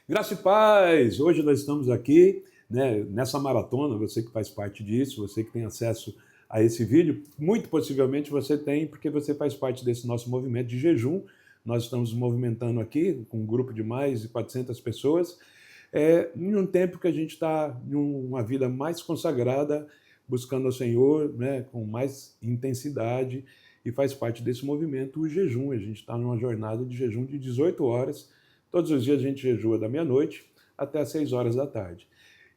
Graça e paz! Hoje nós estamos aqui, né, nessa maratona, você que faz parte disso, você que tem acesso a esse vídeo, muito possivelmente você tem, porque você faz parte desse nosso movimento de jejum. Nós estamos movimentando aqui com um grupo de mais de 400 pessoas, em um tempo que a gente está em uma vida mais consagrada, buscando ao Senhor, né, com mais intensidade, e faz parte desse movimento o jejum. A gente está numa jornada de jejum de 18 horas. Todos os dias a gente jejua da meia-noite até às 6 horas da tarde.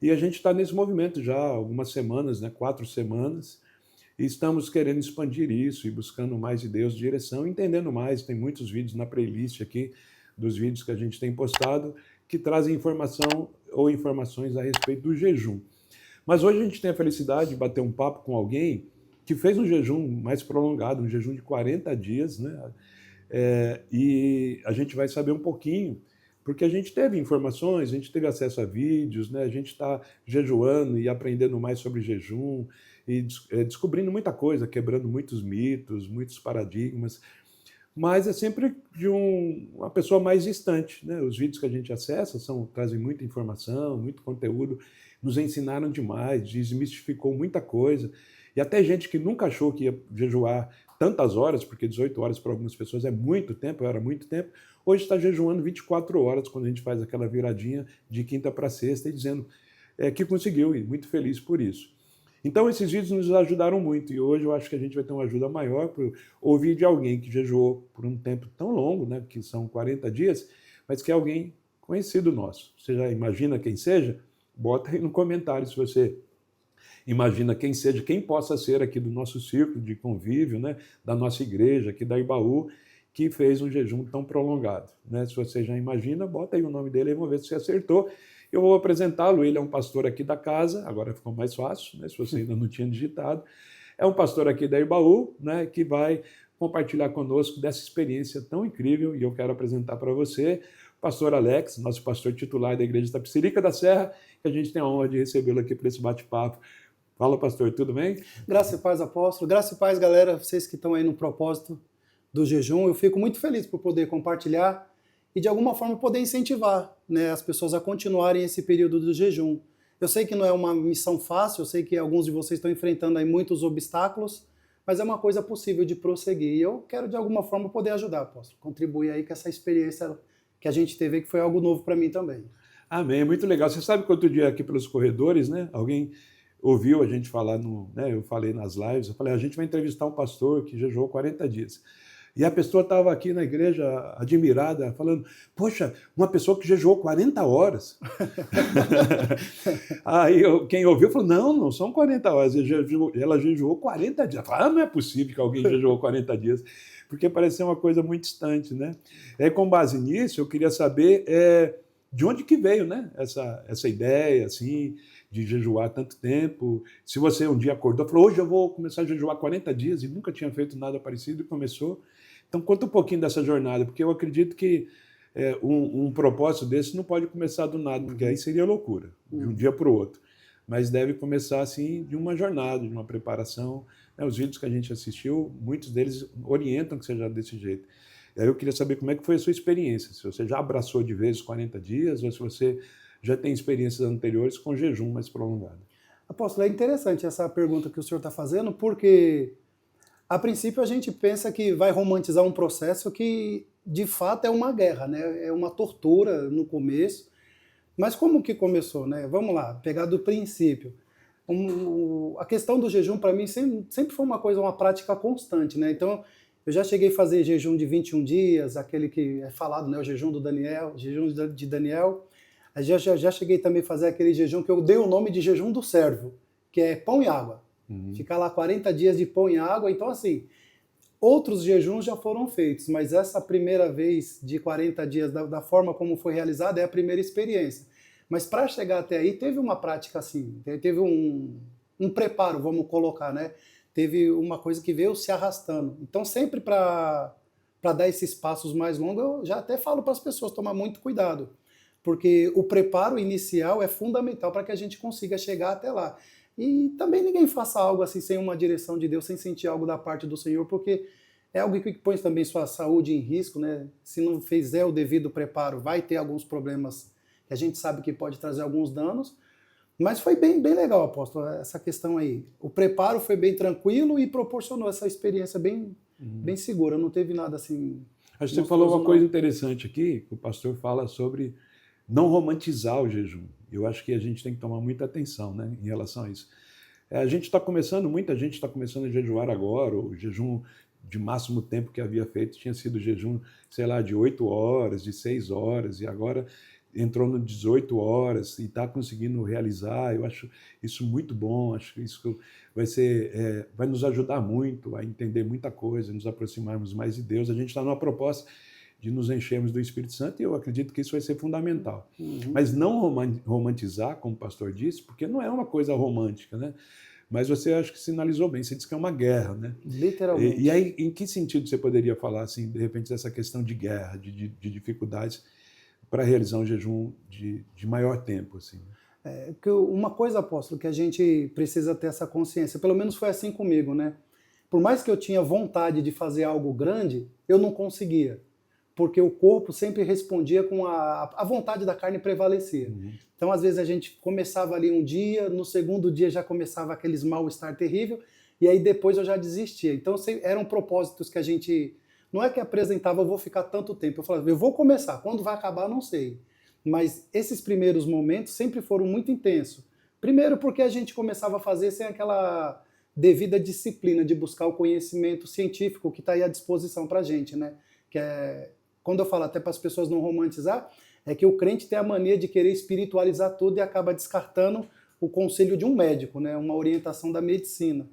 E a gente está nesse movimento já há algumas semanas, né, 4 semanas, e estamos querendo expandir isso e buscando mais de Deus, direção, entendendo mais. Tem muitos vídeos na playlist aqui, dos vídeos que a gente tem postado, que trazem informação ou informações a respeito do jejum. Mas hoje a gente tem a felicidade de bater um papo com alguém que fez um jejum mais prolongado, um jejum de 40 dias, né? E a gente vai saber um pouquinho, porque a gente teve informações, a gente teve acesso a vídeos, né? A gente está jejuando e aprendendo mais sobre jejum, e descobrindo muita coisa, quebrando muitos mitos, muitos paradigmas, mas é sempre de uma pessoa mais distante, né? Os vídeos que a gente acessa trazem muita informação, muito conteúdo, nos ensinaram demais, desmistificou muita coisa, e até gente que nunca achou que ia jejuar tantas horas, porque 18 horas para algumas pessoas é muito tempo, era muito tempo, hoje está jejuando 24 horas, quando a gente faz aquela viradinha de quinta para sexta, e dizendo que conseguiu, e muito feliz por isso. Então esses vídeos nos ajudaram muito, e hoje eu acho que a gente vai ter uma ajuda maior para ouvir de alguém que jejuou por um tempo tão longo, né, que são 40 dias, mas que é alguém conhecido nosso. Você já imagina quem seja? Bota aí no comentário se você imagina quem seja, quem possa ser aqui do nosso círculo de convívio, né, da nossa igreja, aqui da Ibaú, que fez um jejum tão prolongado, né? Se você já imagina, bota aí o nome dele e vamos ver se você acertou. Eu vou apresentá-lo, ele é um pastor aqui da casa, agora ficou mais fácil, né, se você ainda não tinha digitado. É um pastor aqui da Ibaú, né, que vai compartilhar conosco dessa experiência tão incrível, e eu quero apresentar para você o pastor Alex, nosso pastor titular da igreja da Tapicerica da Serra, que a gente tem a honra de recebê-lo aqui para esse bate-papo. Fala, pastor, tudo bem? Graça e paz, apóstolo. Graça e paz, galera, vocês que estão aí no propósito do jejum. Eu fico muito feliz por poder compartilhar e, de alguma forma, poder incentivar, né, as pessoas a continuarem esse período do jejum. Eu sei que não é uma missão fácil, eu sei que alguns de vocês estão enfrentando aí muitos obstáculos, mas é uma coisa possível de prosseguir. E eu quero, de alguma forma, poder ajudar, apóstolo, contribuir aí com essa experiência que a gente teve, que foi algo novo para mim também. Amém, muito legal. Você sabe que outro dia aqui pelos corredores, né, alguém ouviu a gente falar, né, eu falei nas lives, eu falei, a gente vai entrevistar um pastor que jejuou 40 dias. E a pessoa estava aqui na igreja admirada, falando, poxa, uma pessoa que jejuou 40 horas. Aí quem ouviu falou, não são 40 horas, ela jejuou 40 dias. Eu falei, não é possível que alguém jejuou 40 dias, porque parece ser uma coisa muito distante, né? Com base nisso, eu queria saber de onde que veio, né, essa ideia, assim, de jejuar tanto tempo. Se você um dia acordou e falou, hoje eu vou começar a jejuar 40 dias, e nunca tinha feito nada parecido e começou. Então conta um pouquinho dessa jornada, porque eu acredito que um propósito desse não pode começar do nada, porque aí seria loucura, de um dia para o outro. Mas deve começar, assim, de uma jornada, de uma preparação. Os vídeos que a gente assistiu, muitos deles orientam que seja desse jeito. E aí eu queria saber como é que foi a sua experiência, se você já abraçou de vez os 40 dias, ou se você já tem experiências anteriores com jejum mais prolongado. Apóstolo, é interessante essa pergunta que o senhor está fazendo, porque a princípio a gente pensa que vai romantizar um processo que de fato é uma guerra, né? É uma tortura no começo. Mas como que começou, né? Vamos lá, pegar do princípio. A questão do jejum para mim sempre foi uma coisa, uma prática constante, né? Então eu já cheguei a fazer jejum de 21 dias, aquele que é falado, né? O jejum do Daniel, jejum de Daniel. Já cheguei também a fazer aquele jejum que eu dei o nome de jejum do servo, que é pão e água. Ficar lá 40 dias de pão e água. Então, assim, outros jejuns já foram feitos, mas essa primeira vez de 40 dias, da forma como foi realizada, é a primeira experiência. Mas para chegar até aí, teve uma prática assim, teve um preparo, vamos colocar, né? Teve uma coisa que veio se arrastando. Então, sempre para dar esses passos mais longos, eu já até falo para as pessoas tomar muito cuidado, porque o preparo inicial é fundamental para que a gente consiga chegar até lá. E também ninguém faça algo assim sem uma direção de Deus, sem sentir algo da parte do Senhor, porque é algo que põe também sua saúde em risco, né? Se não fizer o devido preparo, vai ter alguns problemas que a gente sabe que pode trazer alguns danos. Mas foi bem legal, apóstolo, essa questão aí. O preparo foi bem tranquilo e proporcionou essa experiência bem segura. Não teve nada assim... Acho que você falou uma coisa interessante aqui, que o pastor fala sobre não romantizar o jejum. Eu acho que a gente tem que tomar muita atenção, né, em relação a isso. Muita gente está começando a jejuar agora, o jejum de máximo tempo que havia feito tinha sido jejum, sei lá, de 8 horas, de 6 horas, e agora entrou no 18 horas e está conseguindo realizar. Eu acho isso muito bom, acho que isso vai nos ajudar muito a entender muita coisa, nos aproximarmos mais de Deus. A gente está numa proposta de nos enchermos do Espírito Santo e eu acredito que isso vai ser fundamental. Mas não romantizar, como o pastor disse, porque não é uma coisa romântica, né? Mas você acho que sinalizou bem, você disse que é uma guerra, né? Literalmente. E aí, em que sentido você poderia falar, assim, de repente, dessa questão de guerra, de dificuldades para realizar um jejum de maior tempo, assim? Uma coisa, apóstolo, que a gente precisa ter essa consciência, pelo menos foi assim comigo, né? Por mais que eu tinha vontade de fazer algo grande, eu não conseguia, porque o corpo sempre respondia com a vontade da carne prevalecia. Então, às vezes, a gente começava ali um dia, no segundo dia já começava aqueles mal-estar terrível, e aí depois eu já desistia. Então, eram propósitos que a gente... Não é que apresentava, eu vou ficar tanto tempo. Eu falava, eu vou começar, quando vai acabar, eu não sei. Mas esses primeiros momentos sempre foram muito intensos. Primeiro porque a gente começava a fazer sem aquela devida disciplina de buscar o conhecimento científico que está aí à disposição para a gente, né? Que quando eu falo até para as pessoas não romantizar, é que o crente tem a mania de querer espiritualizar tudo e acaba descartando o conselho de um médico, né? Uma orientação da medicina.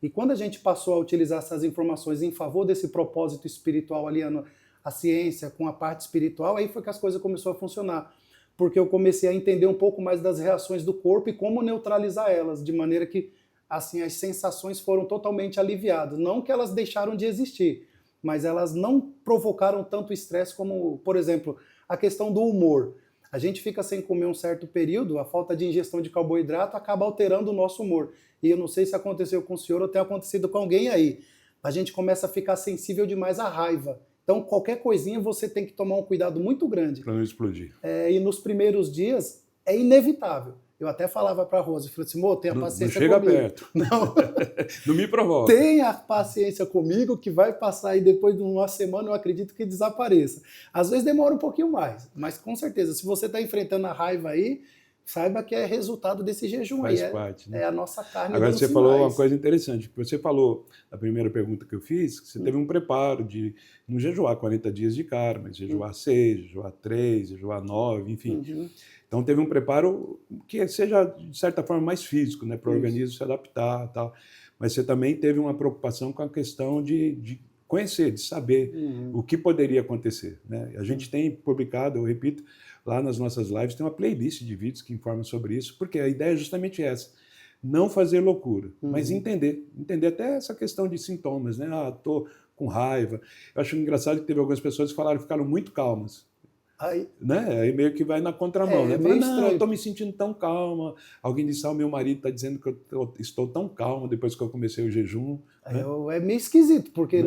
E quando a gente passou a utilizar essas informações em favor desse propósito espiritual, aliando a ciência com a parte espiritual, aí foi que as coisas começaram a funcionar. Porque eu comecei a entender um pouco mais das reações do corpo e como neutralizar elas, de maneira que assim, as sensações foram totalmente aliviadas. Não que elas deixaram de existir, mas elas não provocaram tanto estresse como, por exemplo, a questão do humor. A gente fica sem comer um certo período, a falta de ingestão de carboidrato acaba alterando o nosso humor. E eu não sei se aconteceu com o senhor ou tem acontecido com alguém aí. A gente começa a ficar sensível demais à raiva. Então, qualquer coisinha você tem que tomar um cuidado muito grande. Para não explodir. E nos primeiros dias é inevitável. Eu até falava para a Rose, eu falei assim, tenha paciência comigo. Não chega perto. Não me provoca. Tenha paciência comigo que vai passar aí depois de uma semana, eu acredito que desapareça. Às vezes demora um pouquinho mais, mas com certeza, se você está enfrentando a raiva aí, saiba que é resultado desse jejum. Faz aí. parte, né? É a nossa carne. Agora você falou uma coisa interessante, que você falou na primeira pergunta que eu fiz, que você teve um preparo de não jejuar 40 dias de cara, mas jejuar 6, jejuar 3, jejuar 9, enfim. Então teve um preparo que seja, de certa forma, mais físico, né, para o organismo se adaptar e tal. Mas você também teve uma preocupação com a questão de conhecer, de saber o que poderia acontecer, né? A gente tem publicado, eu repito, lá nas nossas lives, tem uma playlist de vídeos que informam sobre isso, porque a ideia é justamente essa, não fazer loucura, mas entender até essa questão de sintomas, né? Estou com raiva. Eu acho engraçado que teve algumas pessoas que ficaram muito calmas. Aí meio que vai na contramão, né? Fala, não, eu estou me sentindo tão calma. Alguém disse, meu marido está dizendo que eu estou tão calmo depois que eu comecei o jejum. Né? É meio esquisito, porque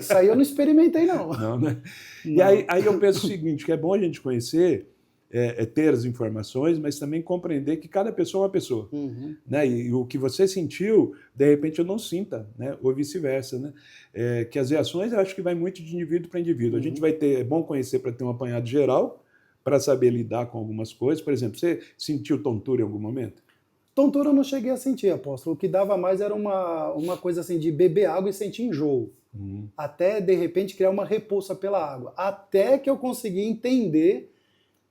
isso aí eu não experimentei, não. Não, né? Não. E aí eu penso o seguinte, que é bom a gente conhecer, ter as informações, mas também compreender que cada pessoa é uma pessoa. Né? E o que você sentiu, de repente eu não sinta, né? Ou vice-versa. Né? Que as reações, eu acho que vai muito de indivíduo para indivíduo. A gente vai ter, é bom conhecer para ter um apanhado geral, para saber lidar com algumas coisas. Por exemplo, você sentiu tontura em algum momento? Tontura eu não cheguei a sentir, apóstolo. O que dava mais era uma coisa assim de beber água e sentir enjoo. Até, de repente, criar uma repulsa pela água. Até que eu consegui entender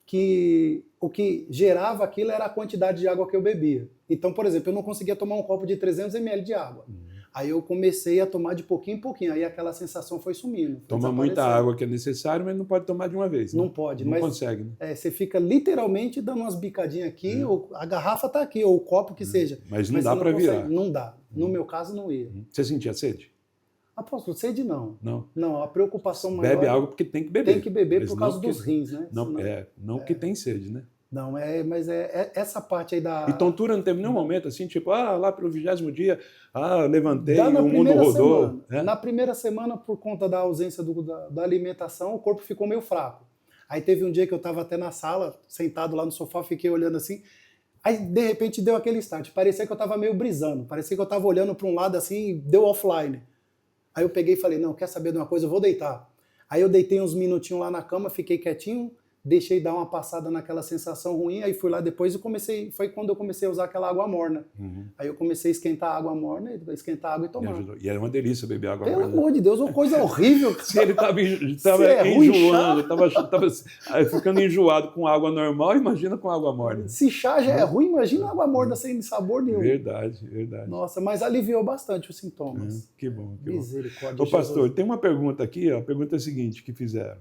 que o que gerava aquilo era a quantidade de água que eu bebia. Então, por exemplo, eu não conseguia tomar um copo de 300 ml de água. Aí eu comecei a tomar de pouquinho em pouquinho, aí aquela sensação foi sumindo. Toma muita água que é necessário, mas não pode tomar de uma vez. Né? Não pode. Não consegue. Né? Você fica literalmente dando umas bicadinhas aqui, ou a garrafa está aqui, ou o copo que seja. Mas não dá para virar. Não dá. No meu caso, não ia. Você sentia sede? Apóstolo, sede não. Não. Não, a preocupação maior... Bebe água porque tem que beber. Tem que beber por causa dos rins, né? Não que tem sede, né? Não, mas essa parte aí da... E tontura não teve nenhum momento assim, tipo, lá pelo 20º dia, levantei, o mundo rodou. Na primeira semana, por conta da ausência da alimentação, o corpo ficou meio fraco. Aí teve um dia que eu estava até na sala, sentado lá no sofá, fiquei olhando assim, aí de repente deu aquele start, parecia que eu estava meio brisando, parecia que eu estava olhando para um lado assim e deu offline. Aí eu peguei e falei, não, quer saber de uma coisa, eu vou deitar. Aí eu deitei uns minutinhos lá na cama, fiquei quietinho, deixei dar uma passada naquela sensação ruim, aí fui lá depois e foi quando eu comecei a usar aquela água morna. Aí eu comecei a esquentar a água morna, esquentar a água e tomar. E era uma delícia beber água Pelo morna. amor de Deus, uma coisa horrível. Se ele estava enjoando, estava ficando enjoado com água normal, imagina com água morna. Se chá já é ruim, imagina água morna sem sabor nenhum. Verdade, verdade. Nossa, mas aliviou bastante os sintomas. Que bom, que Misericórdia. Ô pastor, tem uma pergunta aqui, ó, a pergunta é a seguinte que fizeram.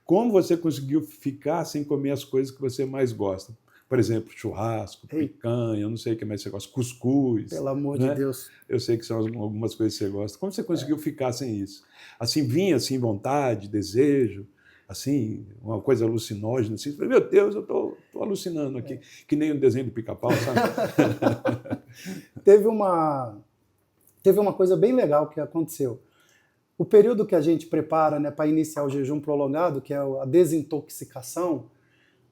Como você conseguiu ficar sem comer as coisas que você mais gosta? Por exemplo, churrasco, picanha, eu não sei o que mais você gosta, cuscuz. Pelo amor né? de Deus. Eu sei que são algumas coisas que você gosta. Como você conseguiu ficar sem isso? Assim, vinha assim, vontade, desejo, assim, uma coisa alucinógena, assim, meu Deus, eu tô alucinando aqui, que nem um desenho do Pica-Pau, sabe? Teve uma coisa bem legal que aconteceu. O período que a gente prepara, né, para iniciar o jejum prolongado, que é a desintoxicação,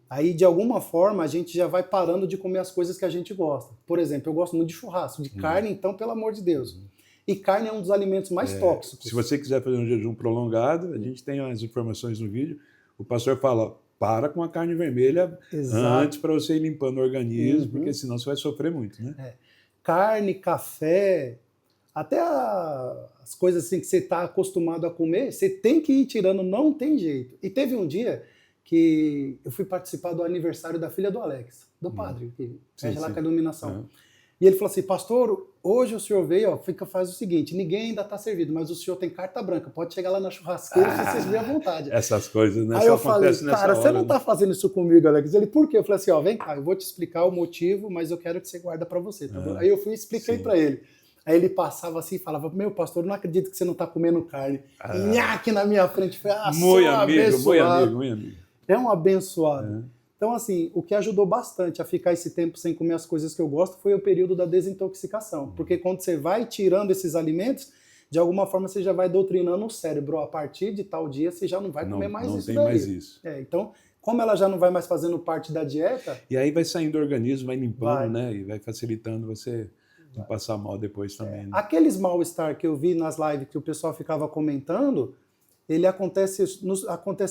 aí de alguma forma a gente já vai parando de comer as coisas que a gente gosta. Por exemplo, eu gosto muito de churrasco, de carne, então, pelo amor de Deus. E carne é um dos alimentos mais tóxicos. Se você quiser fazer um jejum prolongado, a gente tem as informações no vídeo, o pastor fala, para com a carne vermelha antes para você ir limpando o organismo, porque senão você vai sofrer muito, né? Carne, café, até as coisas assim que você está acostumado a comer, você tem que ir tirando, não tem jeito. E teve um dia que eu fui participar do aniversário da filha do Alex, do padre, que rege lá com a iluminação. E ele falou assim, pastor, hoje o senhor veio, faz o seguinte, ninguém ainda está servido, mas o senhor tem carta branca, pode chegar lá na churrasqueira se vocês virem à vontade. Essas coisas, né? Aí eu falei, cara, você não está fazendo isso comigo, Alex? Ele, por quê? Eu falei assim, vem cá, eu vou te explicar o motivo, mas eu quero que você guarda para você, tá bom? Aí eu fui e expliquei para ele. Aí ele passava assim e falava, meu pastor, eu não acredito que você não está comendo carne. Nhaque na minha frente. Muito amigo. É um abençoado. Então, assim, o que ajudou bastante a ficar esse tempo sem comer as coisas que eu gosto foi o período da desintoxicação. Porque quando você vai tirando esses alimentos, de alguma forma você já vai doutrinando o cérebro. A partir de tal dia você já não vai comer mais isso daí. Não tem mais isso. Então, como ela já não vai mais fazendo parte da dieta... E aí vai saindo o organismo, vai limpando, né? E vai facilitando você... não passar mal depois também. Né? Aqueles mal-estar que eu vi nas lives que o pessoal ficava comentando, ele acontece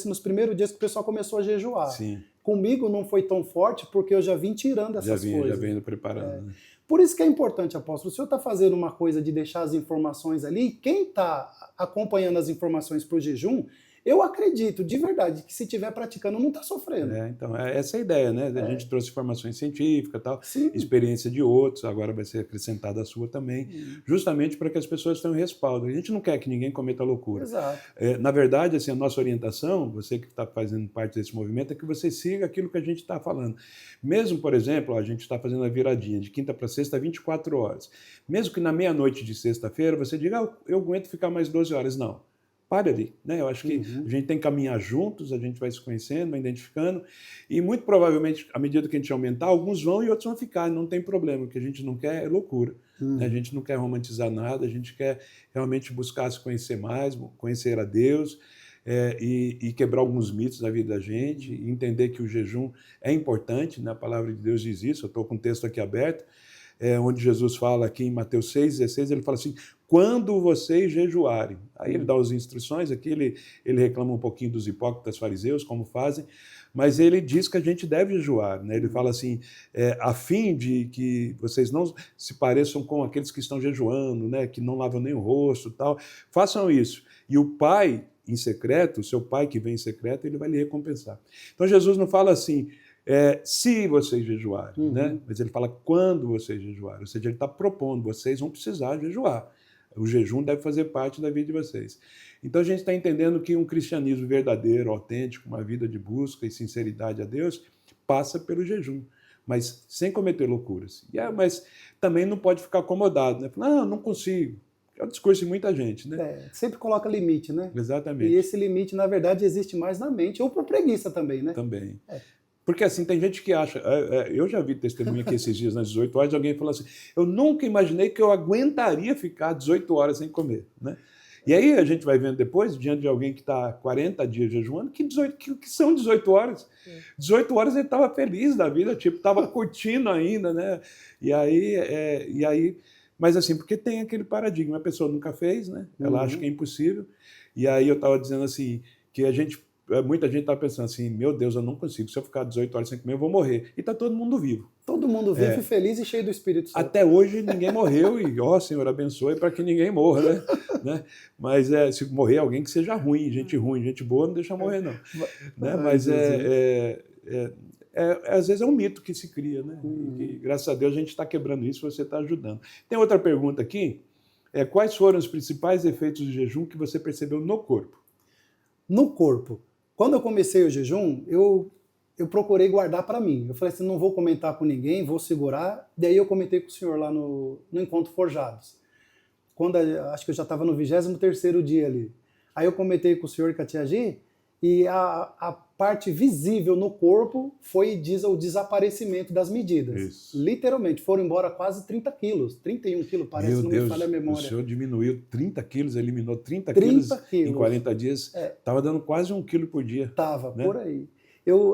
nos primeiros dias que o pessoal começou a jejuar. Sim. Comigo não foi tão forte porque eu já vim tirando essas coisas. Já venho preparando. Né? Por isso que é importante, apóstolo, o senhor está fazendo uma coisa de deixar as informações ali, e quem está acompanhando as informações para o jejum, eu acredito, de verdade, que se estiver praticando, não está sofrendo. Então, essa é a ideia, né? A gente trouxe informações científicas, tal, experiência de outros, agora vai ser acrescentada a sua também, justamente para que as pessoas tenham respaldo. A gente não quer que ninguém cometa loucura. Exato. Na verdade, assim, a nossa orientação, você que está fazendo parte desse movimento, é que você siga aquilo que a gente está falando. Mesmo, por exemplo, a gente está fazendo a viradinha de quinta para sexta, 24 horas. Mesmo que na meia-noite de sexta-feira você diga, eu aguento ficar mais 12 horas. Não. Pare ali, né? Eu acho que a gente tem que caminhar juntos, a gente vai se conhecendo, vai identificando, e muito provavelmente, à medida que a gente aumentar, alguns vão e outros vão ficar, não tem problema. O que a gente não quer é loucura. Né? A gente não quer romantizar nada, a gente quer realmente buscar se conhecer mais, conhecer a Deus, e quebrar alguns mitos na vida da gente, e entender que o jejum é importante, né? A palavra de Deus diz isso, eu estou com o texto aqui aberto, onde Jesus fala aqui em Mateus 6,16, ele fala assim, quando vocês jejuarem. Aí ele dá as instruções, aqui ele reclama um pouquinho dos hipócritas fariseus, como fazem, mas ele diz que a gente deve jejuar. Né? Ele fala assim, a fim de que vocês não se pareçam com aqueles que estão jejuando, né? Que não lavam nem o rosto e tal. Façam isso. E o Pai em secreto, o seu Pai que vem em secreto, ele vai lhe recompensar. Então Jesus não fala assim, se vocês jejuarem, né? Mas ele fala quando vocês jejuarem, ou seja, ele está propondo, vocês vão precisar jejuar. O jejum deve fazer parte da vida de vocês. Então a gente está entendendo que um cristianismo verdadeiro, autêntico, uma vida de busca e sinceridade a Deus, passa pelo jejum, mas sem cometer loucuras. Mas também não pode ficar acomodado, né? Não consigo. É o discurso de muita gente, né? Sempre coloca limite, né? Exatamente. E esse limite, na verdade, existe mais na mente, ou por preguiça também, né? Também. Porque assim, tem gente que acha... eu já vi testemunha aqui esses dias, nas 18 horas, alguém falou assim, eu nunca imaginei que eu aguentaria ficar 18 horas sem comer, né? E aí a gente vai vendo depois, diante de alguém que está 40 dias jejuando, que são 18 horas. 18 horas ele estava feliz da vida, tipo, estava curtindo ainda, né? E aí, mas assim, porque tem aquele paradigma, a pessoa nunca fez, né? Ela acha que é impossível. E aí eu estava dizendo assim, que muita gente está pensando assim, meu Deus, eu não consigo, se eu ficar 18 horas sem comer, eu vou morrer. E está todo mundo vivo. Todo mundo vive feliz e cheio do Espírito Santo. Até hoje ninguém morreu e, ó, Senhor, abençoe para que ninguém morra, né? Mas se morrer alguém que seja ruim, gente boa não deixa morrer, não. Né? Mas às vezes é um mito que se cria, né? E graças a Deus a gente está quebrando isso, você está ajudando. Tem outra pergunta aqui, quais foram os principais efeitos do jejum que você percebeu no corpo? No corpo. Quando eu comecei o jejum, eu procurei guardar para mim. Eu falei assim, não vou comentar com ninguém, vou segurar. Daí eu comentei com o senhor lá no Encontro Forjados. Acho que eu já estava no 23º dia ali. Aí eu comentei com o senhor e com a tia Gi, e a parte visível no corpo foi o desaparecimento das medidas. Isso. Literalmente, foram embora quase 30 quilos, 31 quilos, parece, Meu não Deus, me falha a memória. O senhor diminuiu 30 quilos, eliminou 30 quilos em 40 dias, estava dando quase 1 quilo por dia. Tava, né? por aí.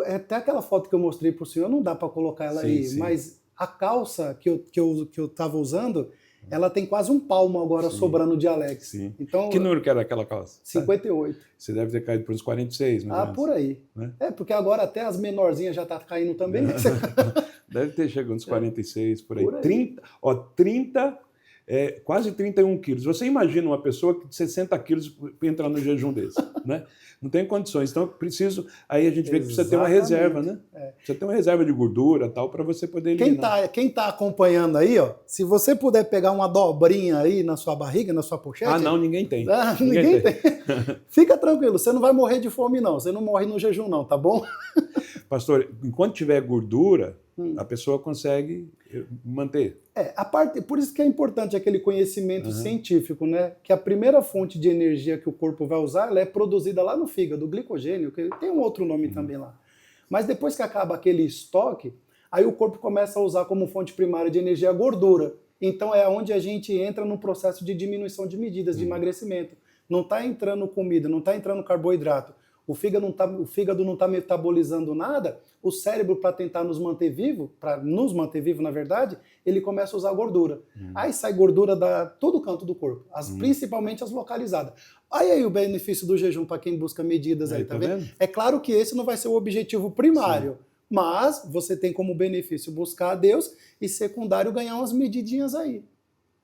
Até aquela foto que eu mostrei para o senhor, não dá para colocar ela sim. Mas a calça que eu estava usando, ela tem quase um palmo agora sobrando de Alex. Sim. Então, que número que era aquela calça? 58. Você deve ter caído para uns 46, mais ou menos. Por aí. Né? Porque agora até as menorzinhas já tá caindo também. Deve ter chegado uns 46, por aí. 30, quase 31 quilos. Você imagina uma pessoa de 60 quilos entrar no jejum desse, né? Não tem condições. Então, aí a gente vê que precisa ter uma reserva, né? Precisa ter uma reserva de gordura tal, para você poder eliminar. Quem tá acompanhando aí, ó, se você puder pegar uma dobrinha aí na sua barriga, na sua pochete... Ah, não, ninguém tem. Ninguém tem. Fica tranquilo, você não vai morrer de fome, não. Você não morre no jejum, não, tá bom? Pastor, enquanto tiver gordura, a pessoa consegue manter. Por isso que é importante aquele conhecimento científico, né? Que a primeira fonte de energia que o corpo vai usar, ela é produzida lá no fígado, o glicogênio, que tem um outro nome também lá. Mas depois que acaba aquele estoque, aí o corpo começa a usar como fonte primária de energia a gordura. Então é onde a gente entra no processo de diminuição de medidas, de emagrecimento. Não está entrando comida, não está entrando carboidrato. O fígado não está metabolizando nada, o cérebro, para tentar nos manter vivo, na verdade, ele começa a usar gordura. Aí sai gordura da todo canto do corpo, principalmente as localizadas. Aí o benefício do jejum para quem busca medidas aí, tá vendo? É claro que esse não vai ser o objetivo primário, mas você tem como benefício buscar a Deus e secundário ganhar umas medidinhas aí.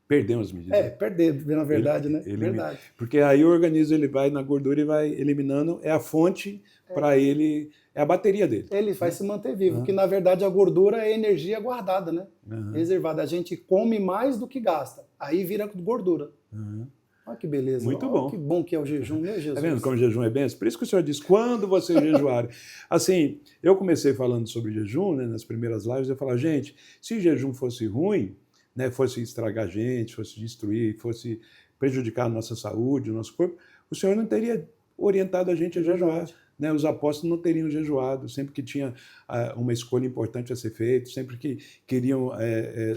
Perder umas medidas. Perder, na verdade, né? Verdade. Porque aí o organismo ele vai na gordura e vai eliminando, é a fonte para ele, é a bateria dele. Ele vai se manter vivo, que na verdade a gordura é energia guardada, né? Reservada. A gente come mais do que gasta, aí vira gordura. Olha que beleza. Muito bom. Que bom que é o jejum, meu Jesus. Tá vendo como o jejum é benção? Por isso que o senhor diz, quando você jejuar. Assim, eu comecei falando sobre jejum, né, nas primeiras lives, eu falava, gente, se jejum fosse ruim, né, fosse estragar a gente, fosse destruir, fosse prejudicar a nossa saúde, o nosso corpo, o Senhor não teria orientado a gente a jejuar. Né? Os apóstolos não teriam jejuado, sempre que tinha uma escolha importante a ser feita, sempre que queriam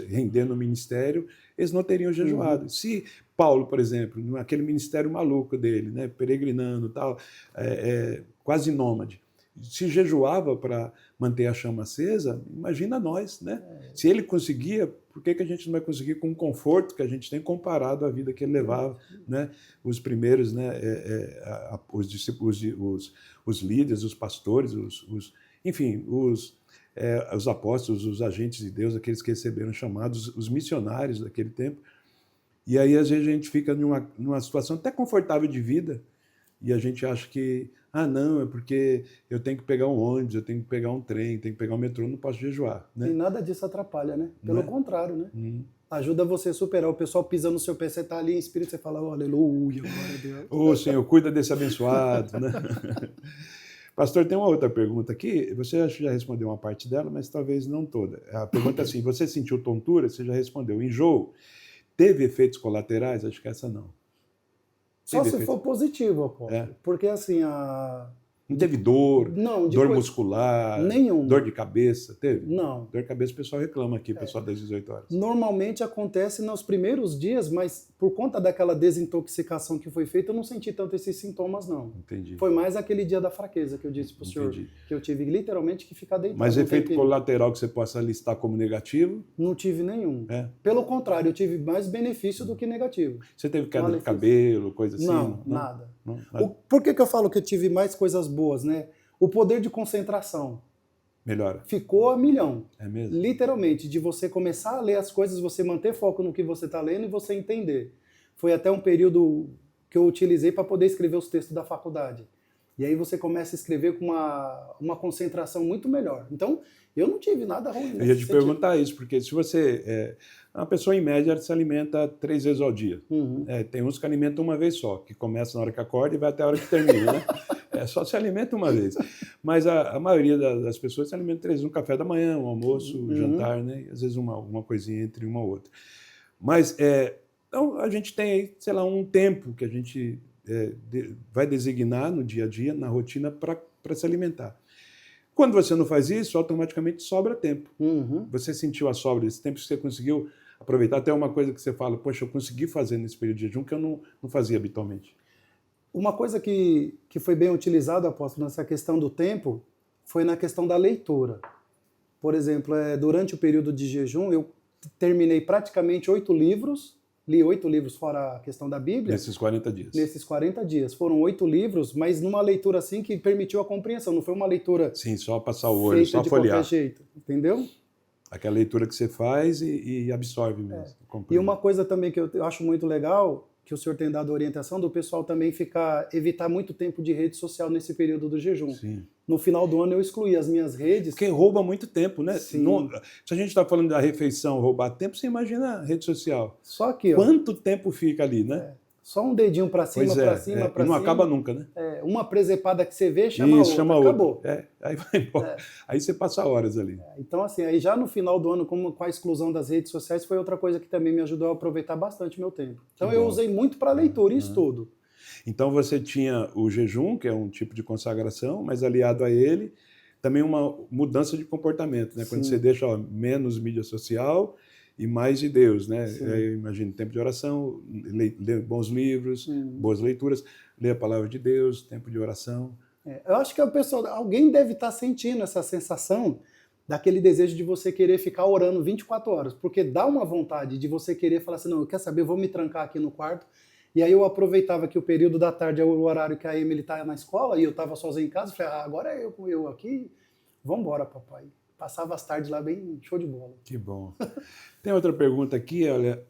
render no ministério, eles não teriam jejuado. Se Paulo, por exemplo, naquele ministério maluco dele, né, peregrinando, tal, quase nômade, se jejuava para manter a chama acesa, imagina nós, né? Se ele conseguia, por que a gente não vai conseguir com o conforto que a gente tem comparado à vida que ele levava, né? Os primeiros, né? Os discípulos, os líderes, os pastores, enfim, os apóstolos, os agentes de Deus, aqueles que receberam chamados, os missionários daquele tempo. E aí, às vezes, a gente fica numa situação até confortável de vida e a gente acha que não, é porque eu tenho que pegar um ônibus, eu tenho que pegar um trem, tenho que pegar um metrô, não posso jejuar. Né? E nada disso atrapalha, né? Pelo contrário, né? Ajuda você a superar. O pessoal pisa no seu pé, você está ali em espírito, você fala, aleluia, glória a Deus. Ô, Senhor, cuida desse abençoado. Né? Pastor, tem uma outra pergunta aqui. Você acho que já respondeu uma parte dela, mas talvez não toda. A pergunta é assim, você sentiu tontura? Você já respondeu. Enjoo? Teve efeitos colaterais? Acho que essa não. Só se for positivo, apóstolo. Porque assim, Não teve dor, Não, dor muscular, nenhuma. dor de cabeça? Teve? Não. Dor de cabeça o pessoal reclama aqui, o pessoal das 18 horas. Normalmente acontece nos primeiros dias, mas por conta daquela desintoxicação que foi feita, eu não senti tanto esses sintomas, não. Entendi. Foi mais aquele dia da fraqueza que eu disse para o senhor, que eu tive literalmente que ficar deitado. Mas efeito colateral que você possa listar como negativo? Não tive nenhum. Pelo contrário, eu tive mais benefício do que negativo. Você teve queda de cabelo, coisa assim? Não, nada. Por que eu falo que eu tive mais coisas boas, né? O poder de concentração. Melhora. Ficou a milhão. É mesmo? Literalmente, de você começar a ler as coisas, você manter foco no que você está lendo e você entender. Foi até um período que eu utilizei para poder escrever os textos da faculdade. E aí você começa a escrever com uma concentração muito melhor. Então, eu não tive nada ruim. Eu ia te perguntar isso, porque se você... uma pessoa, em média, se alimenta 3 vezes ao dia. Uhum. Tem uns que alimentam uma vez só, que começa na hora que acorda e vai até a hora que termina, né? Só se alimenta uma vez. Mas a maioria das pessoas se alimenta 3 vezes, um café da manhã, um almoço, um jantar, né? E às vezes uma coisinha entre uma ou outra. Mas então a gente tem aí, sei lá, um tempo que a gente vai designar no dia a dia, na rotina, para se alimentar. Quando você não faz isso, automaticamente sobra tempo. Uhum. Você sentiu a sobra desse tempo que você conseguiu aproveitar. Até uma coisa que você fala, poxa, eu consegui fazer nesse período de jejum que eu não fazia habitualmente. Uma coisa que foi bem utilizada, apóstolo, nessa questão do tempo, foi na questão da leitura. Por exemplo, durante o período de jejum, eu terminei praticamente 8 livros, li 8 livros fora a questão da Bíblia. Nesses 40 dias. Nesses 40 dias. Foram 8 livros, mas numa leitura assim que permitiu a compreensão. Não foi uma leitura... Sim, só passar o olho, só folhear. De qualquer jeito, entendeu? Aquela leitura que você faz e absorve mesmo. E uma coisa também que eu acho muito legal, que o senhor tem dado orientação, do pessoal também evitar muito tempo de rede social nesse período do jejum. Sim. No final do ano eu excluí as minhas redes. Porque rouba muito tempo, né? Sim. Se a gente está falando da refeição, roubar tempo, você imagina a rede social. Só que, ó, quanto tempo fica ali, né? Só um dedinho para cima, para cima, para cima. E não acaba nunca, né? Uma presepada que você vê, chama outra. Acabou. Aí vai embora. Aí você passa horas ali. Então, assim, aí já no final do ano, com a exclusão das redes sociais, foi outra coisa que também me ajudou a aproveitar bastante meu tempo. Então, eu usei muito para leitura e estudo. Então, você tinha o jejum, que é um tipo de consagração, mas aliado a ele, também uma mudança de comportamento, né? Quando você deixa menos mídia social e mais de Deus, né? Eu imagino tempo de oração, ler bons livros, boas leituras, ler a palavra de Deus, tempo de oração. Eu acho que alguém deve estar sentindo essa sensação daquele desejo de você querer ficar orando 24 horas, porque dá uma vontade de você querer falar assim, não, eu quero saber, eu vou me trancar aqui no quarto. E aí eu aproveitava que o período da tarde é o horário que a Emily está na escola e eu estava sozinho em casa, falei, agora é eu aqui, vamos embora, papai. Passava as tardes lá bem show de bola. Que bom. Tem outra pergunta aqui, olha.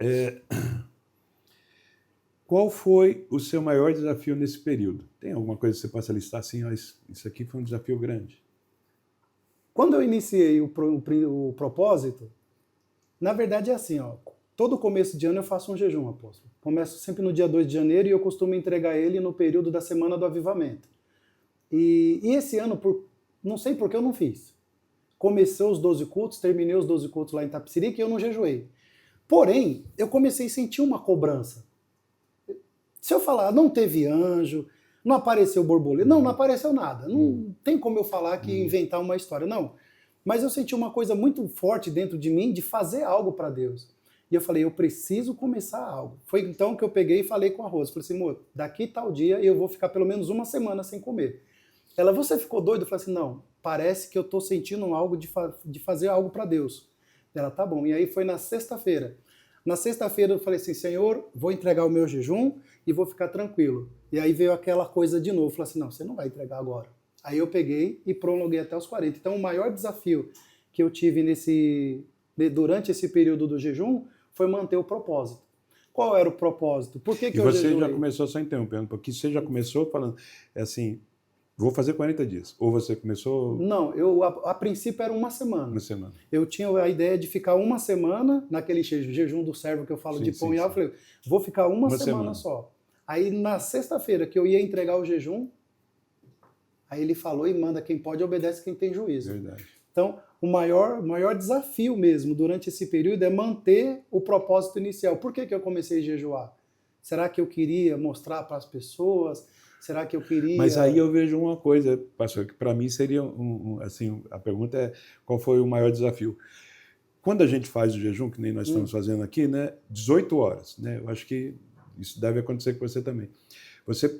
Qual foi o seu maior desafio nesse período? Tem alguma coisa que você possa listar assim, ó, isso aqui foi um desafio grande? Quando eu iniciei o propósito, na verdade é assim, ó, todo começo de ano eu faço um jejum, apóstolo. Começo sempre no dia 2 de janeiro e eu costumo entregar ele no período da Semana do Avivamento. E esse ano, não sei por que eu não fiz. Comecei os 12 cultos, terminei os 12 cultos lá em Itapecerica e eu não jejuei. Porém, eu comecei a sentir uma cobrança. Se eu falar, não teve anjo, não apareceu borboleta, não apareceu nada. Não tem como eu falar que inventar uma história, não. Mas eu senti uma coisa muito forte dentro de mim de fazer algo para Deus. E eu falei, eu preciso começar algo. Foi então que eu peguei e falei com a Rose. Falei assim, amor, daqui tal dia eu vou ficar pelo menos uma semana sem comer. Ela, você ficou doido? Eu falei assim, não, parece que eu estou sentindo algo de fazer algo para Deus. Ela, tá bom. E aí foi na sexta-feira. Na sexta-feira eu falei assim, Senhor, vou entregar o meu jejum e vou ficar tranquilo. E aí veio aquela coisa de novo. Eu falei assim, não, você não vai entregar agora. Aí eu peguei e prolonguei até os 40. Então o maior desafio que eu tive durante esse período do jejum foi manter o propósito. Qual era o propósito? Por que eu jejuei? Você já começou, só interrompendo, porque você já começou falando, assim, vou fazer 40 dias. Ou você começou... Não, a princípio era uma semana. Uma semana. Eu tinha a ideia de ficar uma semana naquele jejum do servo que eu falo de pão e água. Eu falei, vou ficar uma semana só. Aí na sexta-feira que eu ia entregar o jejum, aí ele falou e manda quem pode obedece quem tem juízo. Verdade. Então, o maior desafio mesmo durante esse período é manter o propósito inicial. Por que eu comecei a jejuar? Será que eu queria mostrar para as pessoas? Será que eu queria? Mas aí eu vejo uma coisa, pastor, que para mim seria assim, a pergunta é qual foi o maior desafio? Quando a gente faz o jejum, que nem nós estamos fazendo aqui, né, 18 horas, né? Eu acho que isso deve acontecer com você também.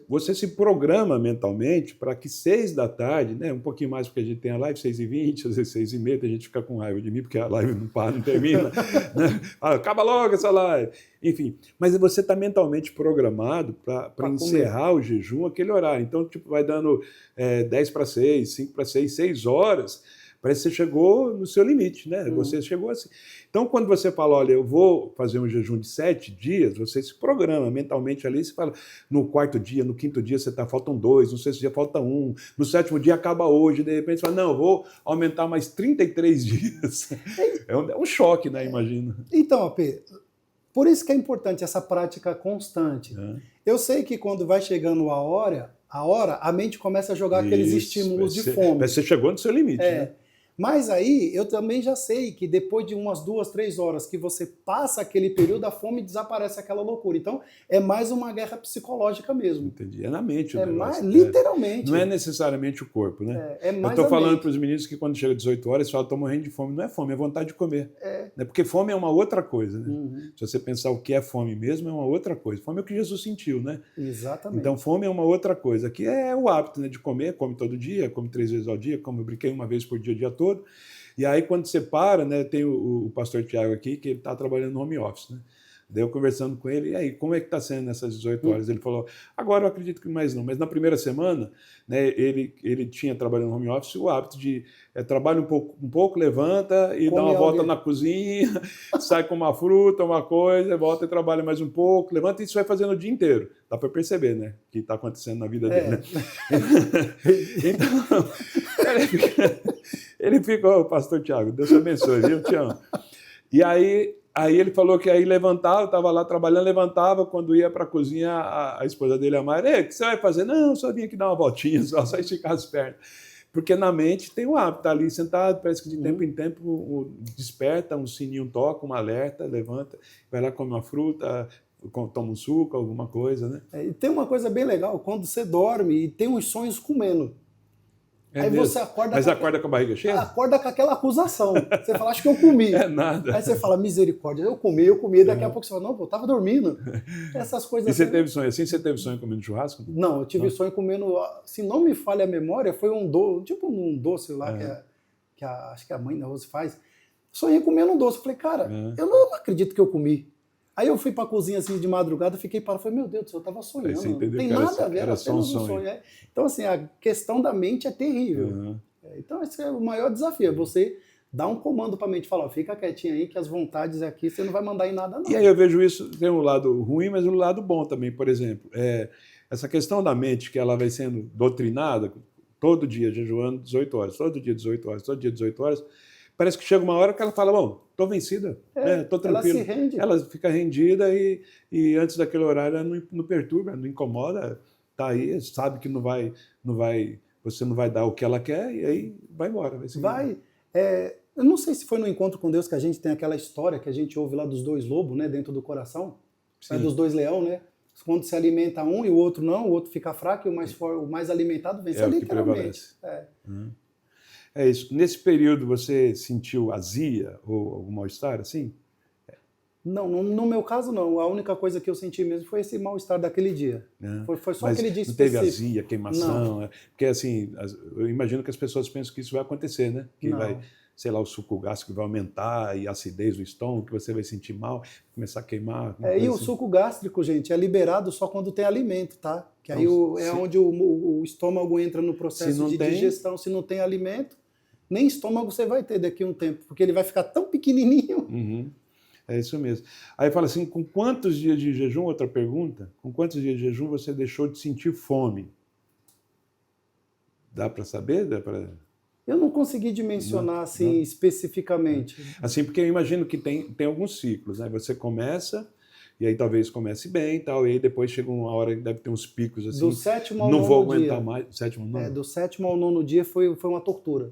Você se programa mentalmente para que 6 da tarde, né, um pouquinho mais porque a gente tem a live 6h20, às vezes 6h30, a gente fica com raiva de mim porque a live não para, não termina. Né? Acaba logo essa live. Enfim, mas você está mentalmente programado para encerrar o jejum aquele horário. Então, tipo, vai dando 10 para 6, 5 para 6, 6 horas, parece que você chegou no seu limite, né? Você chegou assim. Então, quando você fala, olha, eu vou fazer um jejum de 7 dias, você se programa mentalmente ali, você fala, no 4º dia, no 5º dia faltam 2, no 6º dia falta 1, no 7º dia acaba hoje, de repente você fala, não, eu vou aumentar mais 33 dias. É um choque, né? Imagina. Então, AP, por isso que é importante essa prática constante. Eu sei que quando vai chegando a hora, a mente começa a jogar aqueles estímulos de fome. Mas você chegou no seu limite, né? Mas aí eu também já sei que depois de umas 2, 3 horas que você passa aquele período, a fome desaparece aquela loucura. Então é mais uma guerra psicológica mesmo. Entendi. É na mente o negócio. Mais, literalmente. Não é necessariamente o corpo, né? É mais eu estou falando para os meninos que quando chega 18 horas, eles falam, estou morrendo de fome. Não é fome, é vontade de comer. Né? Porque fome é uma outra coisa, né? Se você pensar o que é fome mesmo, é uma outra coisa. Fome é o que Jesus sentiu, né? Exatamente. Então fome é uma outra coisa. Aqui é o hábito, né, de comer, come todo dia, come 3 vezes ao dia, como eu brinquei, uma vez por dia, o dia todo. E aí, quando você para, né, tem o pastor Tiago aqui, que ele está trabalhando no home office, né? Daí eu conversando com ele, e aí, como é que está sendo nessas 18 horas? Ele falou, agora eu acredito que mais não, mas na primeira semana, né, ele tinha trabalhando no home office o hábito de trabalha um pouco, levanta e dá uma volta na cozinha, sai com uma fruta, uma coisa, volta e trabalha mais um pouco, levanta e isso vai fazendo o dia inteiro. Dá para perceber, né, o que está acontecendo na vida dele, né? Então, ele ficou, o pastor Tiago, Deus te abençoe, viu? Eu te amo. E aí ele falou que aí levantava, estava lá trabalhando, levantava, quando ia para a cozinha, a esposa dele, a Maria, o que você vai fazer? Não, só vim aqui dar uma voltinha, só esticar as pernas. Porque na mente tem o hábito, tá ali sentado, parece que de tempo em tempo desperta, um sininho toca, um alerta, levanta, vai lá, come uma fruta, toma um suco, alguma coisa, né? E tem uma coisa bem legal, quando você dorme e tem uns sonhos comendo. Aí mesmo? Você acorda. Mas acorda com a barriga cheia? Acorda com aquela acusação. Você fala, acho que eu comi. É nada. Aí você fala, misericórdia, eu comi. Daqui a pouco você fala, não, eu tava dormindo. Essas coisas. E você teve sonho assim? Você teve sonho comendo churrasco? Não, eu tive sonho comendo, se não me falha a memória, foi um doce lá acho que a mãe da Rose faz. Sonhei comendo um doce. Eu falei, cara, eu não acredito que eu comi. Aí eu fui para a cozinha assim de madrugada, fiquei parado, falei, meu Deus do céu, eu estava sonhando, não tem nada a ver, era apenas um sonho. Então assim, a questão da mente é terrível. Então esse é o maior desafio, é você dar um comando para a mente, falar, fica quietinho aí que as vontades aqui você não vai mandar em nada não. E aí eu vejo isso, tem um lado ruim, mas um lado bom também, por exemplo, essa questão da mente que ela vai sendo doutrinada, todo dia jejuando 18 horas, todo dia 18 horas, todo dia 18 horas, parece que chega uma hora que ela fala, bom, estou vencida, estou tranquila. Ela se rende. Ela fica rendida e antes daquele horário ela não perturba, não incomoda, está aí, sabe que você não vai dar o que ela quer e aí vai embora. Eu não sei se foi no Encontro com Deus que a gente tem aquela história que a gente ouve lá dos 2 lobos, né, dentro do coração, dos 2 leões, né? Quando se alimenta um e o outro não, o outro fica fraco e o mais alimentado vence, literalmente. É isso. Nesse período você sentiu azia ou algum mal-estar assim? Não, no meu caso não. A única coisa que eu senti mesmo foi esse mal-estar daquele dia. Foi só aquele dia específico. Não teve azia, queimação? Não. Porque assim, eu imagino que as pessoas pensam que isso vai acontecer, né? Que não. vai, sei lá, o suco gástrico vai aumentar e a acidez do estômago, que você vai sentir mal, começar a queimar. E o suco gástrico, gente, é liberado só quando tem alimento, tá? Que aí onde o estômago entra no processo de digestão. Se não tem alimento, nem estômago você vai ter daqui a um tempo, porque ele vai ficar tão pequenininho. É isso mesmo. Aí fala assim, com quantos dias de jejum, outra pergunta, com quantos dias de jejum você deixou de sentir fome? Dá para saber? Eu não consegui dimensionar especificamente. Assim, porque eu imagino que tem alguns ciclos, né? Você começa, e aí talvez comece bem e tal, e aí depois chega uma hora que deve ter uns picos assim. Do 7º ao 9º não vou aguentar dia. Mais. 7º ao 9º? Do 7º ao 9º dia foi uma tortura.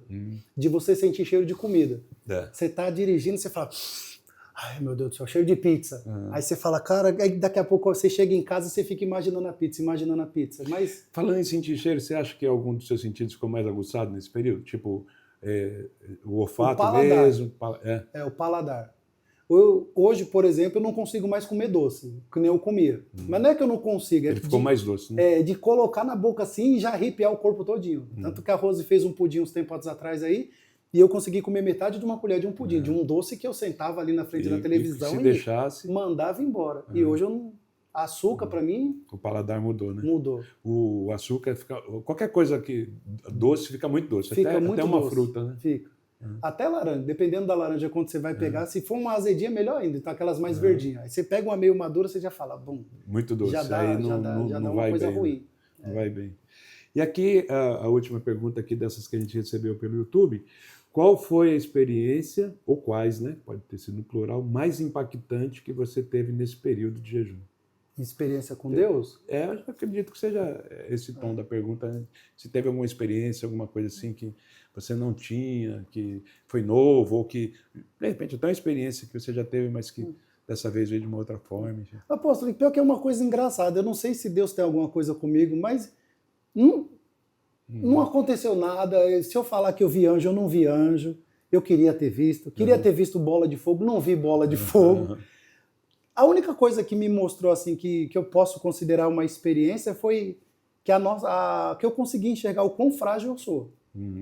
De você sentir cheiro de comida. Você está dirigindo, você fala... ai meu Deus do céu, cheio de pizza. Aí você fala, cara, aí daqui a pouco você chega em casa e você fica imaginando a pizza. Mas Falando em sentir cheiro, você acha que algum dos seus sentidos ficou mais aguçado nesse período? Tipo, o olfato paladar. mesmo? o paladar. Hoje, por exemplo, eu não consigo mais comer doce, que nem eu comia. Mas não é que eu não consigo, Ele ficou mais doce, né? de colocar na boca assim e já arrepiar o corpo todinho. Tanto que a Rose fez um pudim uns tempos atrás aí, e eu consegui comer metade de uma colher de um pudim, de um doce que eu sentava ali na frente da televisão e se deixasse, mandava embora. E hoje eu não... Açúcar, para mim... O paladar mudou, né? Mudou. O açúcar fica... Qualquer coisa que doce fica muito doce. Fica muito até uma doce. Fruta, né? Fica. Até laranja, dependendo da laranja quando você vai pegar, se for uma azedinha, melhor ainda, então aquelas mais verdinhas. Aí você pega uma meio madura, você já fala, bom, muito doce. Já dá, aí não dá uma vai coisa bem, ruim. Né? Não vai bem. E aqui, a última pergunta aqui dessas que a gente recebeu pelo YouTube, qual foi a experiência, ou quais, né? Pode ter sido no plural, mais impactante que você teve nesse período de jejum? Experiência com Deus? Eu acredito que seja esse tom da pergunta, né? Se teve alguma experiência, alguma coisa assim que você não tinha, que foi novo, ou que, de repente, até uma experiência que você já teve, mas que dessa vez veio de uma outra forma. Enfim. Apóstolo, pior que é uma coisa engraçada, eu não sei se Deus tem alguma coisa comigo, mas não aconteceu nada. Se eu falar que eu vi anjo, eu não vi anjo, eu queria ter visto bola de fogo, não vi bola de fogo. A única coisa que me mostrou assim que eu posso considerar uma experiência foi que que eu consegui enxergar o quão frágil eu sou